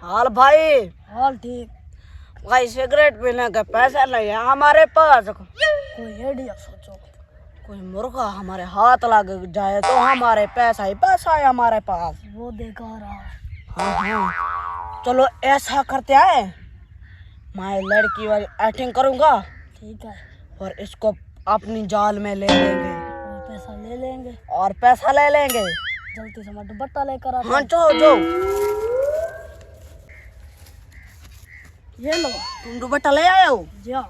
हाल भाई। हाल ठीक। भाई सिगरेट पीने का पैसा नहीं है हमारे पास। कोई आइडिया सोचो। कोई मुर्गा हमारे हाथ लग जाए तो हमारे पैसा ही पैसा है हमारे पास। वो देखा रहा। हाँ, चलो ऐसा करते हैं, मैं लड़की वाली एक्टिंग करूंगा। ठीक है। और इसको अपनी जाल में ले लेंगे और पैसा ले लेंगे। और पैसा ले लेंगे। जल्दी से मैं दुपट्टा लेकर आता। हाँ जो ये लो। तुम दुपट्टा ले आए हो? जा।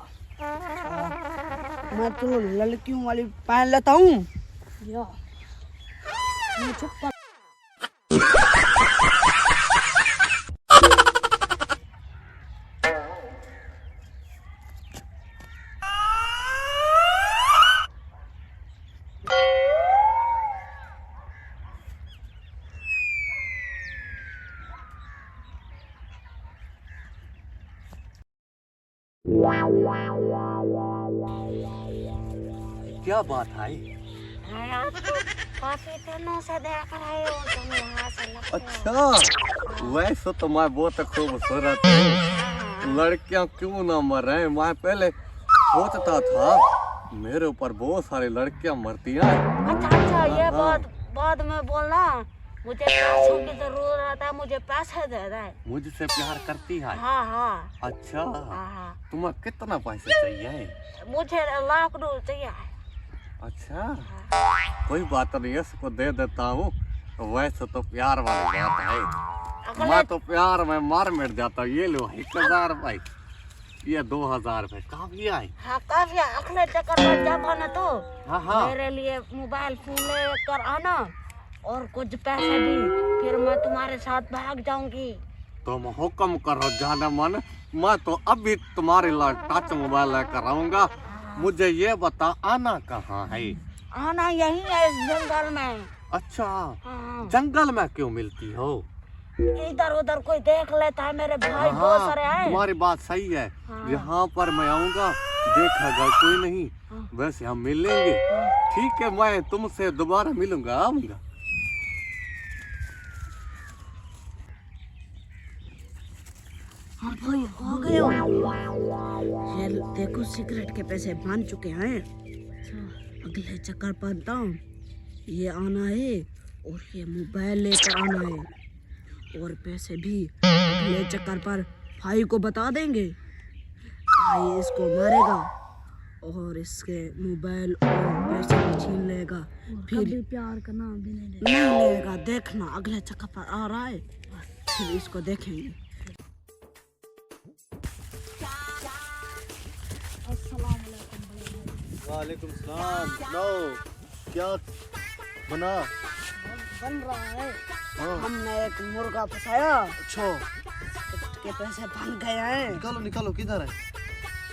मैं तो लड़कियों वाली पहन लेता हूँ। जा। मैं चुप कर। क्या बात है? काफी दिनों से देख रहे हो तुम यहाँ से लगते हो। अच्छा, वैसे तो मैं बहुत खूबसूरत हूँ, लड़कियाँ क्यों ना मर रहे। मैं पहले सोचता था मेरे ऊपर बहुत सारी लड़कियाँ मरती हैं। अच्छा ये बात बाद में बोलना। मुझे पैसों की जरूरत है, मुझे पैसे दे दे। मुझसे प्यार करती है? हाँ। अच्छा, हाँ। तुम्हें कितना पैसे चाहिए? मुझे लाख रुपए चाहिए। अच्छा, कोई बात नहीं, इसको दे देता हूँ। वैसे तो प्यार वाली बात है, मैं तो प्यार में मार मिट जाता। ये लो 1000 रुपए, ये 2000 रुपए काफी आए। हाँ काफी। अगले चक्कर में जब आना तो हाँ मेरे लिए मोबाइल फोन लेकर आना और कुछ पैसे भी, फिर मैं तुम्हारे साथ भाग जाऊंगी। तुम हुक्म करो जाने मन, मैं तो अभी तुम्हारे लिए टच मोबाइल लेकर आऊंगा। मुझे ये बता, आना कहाँ है? आना यही है इस जंगल में। अच्छा, हाँ। जंगल में क्यों मिलती हो? इधर उधर कोई देख लेता है, मेरे भाई बहुत सारे हैं। तुम्हारी बात सही है। हाँ। यहाँ पर मैं आऊंगा, देखेगा कोई नहीं। हाँ। वैसे हम मिलेंगे। ठीक है, मैं तुमसे दोबारा मिलूंगा, आऊंगा। हाँ भाई हो गए हो। ये देखो सिगरेट के पैसे बन चुके हैं। अगले चक्कर पर बताऊं, ये आना है और ये मोबाइल लेकर आना है और पैसे भी अगले चक्कर पर भाई को बता देंगे। भाई इसको मारेगा और इसके मोबाइल और पैसे भी छीन लेगा। फिर कभी प्यार का नाम भी नहीं लेगा। नहीं लेगा, देखना अगले चक्कर पर आ रहा है, फिर इसको देखेंगे। वालेकुम सलाम। लो, क्या बना? बन रहा है। हाँ। हमने एक मुर्गा फंसाया अच्छा, के पैसे बन गए हैं। निकालो निकालो, किधर है?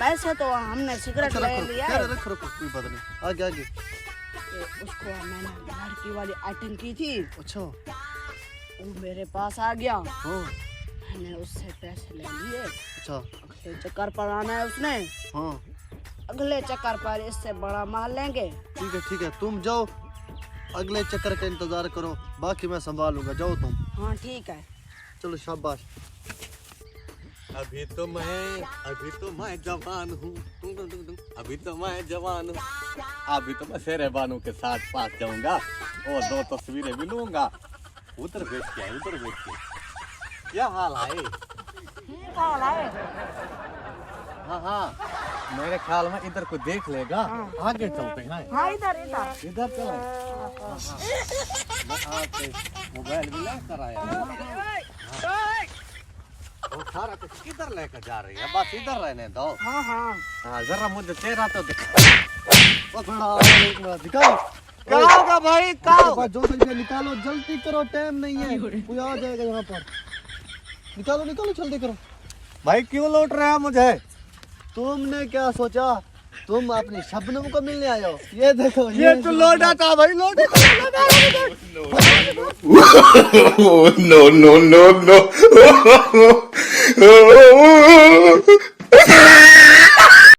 पैसे तो हमने सिगरेट अच्छा, ले रखो लिया है। रखो रखो, कोई बात नहीं। आगे आगे। कि उसको मैंने लड़की वाली आइटम की थी, अच्छा। वो मेरे पास आ गया। हाँ। मैंने उससे पैसे ले लिए। अच्छा। अगले चक्कर पर आना है उसने। हाँ अगले चक्कर पर इससे बड़ा माल लेंगे। ठीक है, तुम जाओ, अगले चक्कर का इंतजार करो, बाकी मैं संभालूंगा। जाओ तुम। हाँ ठीक है। चलो शाबाश। अभी तो मैं जवान हूँ, अभी तो मैं जवान हूँ, अभी तो मैं शेरे बानू के साथ पास जाऊंगा और 2 तस्वीरें भी लूंगा। उधर बैठ के क्या हाल है? ठीक है। हाँ, मेरे ख्याल में इधर को देख लेगा। आगे चलते हैं। हाँ इधर इधर चले। मैं आके मोबाइल भी लेकर आया। वो सारा कुछ किधर लेकर जा रही है? बस इधर रहने दो। हाँ, जरा मुझे तेरा तो निकालो। क्या होगा भाई? जो सही निकालो, जल्दी करो, टाइम नहीं है, कोई आ जाएगा यहाँ पर। निकालो जल्दी करो। भाई क्यों लौट रहे हैं मुझे? तुमने क्या सोचा, तुम अपनी शबनम को मिलने आए हो? ये देखो, ये तो लौटा था भाई, लौटा। no.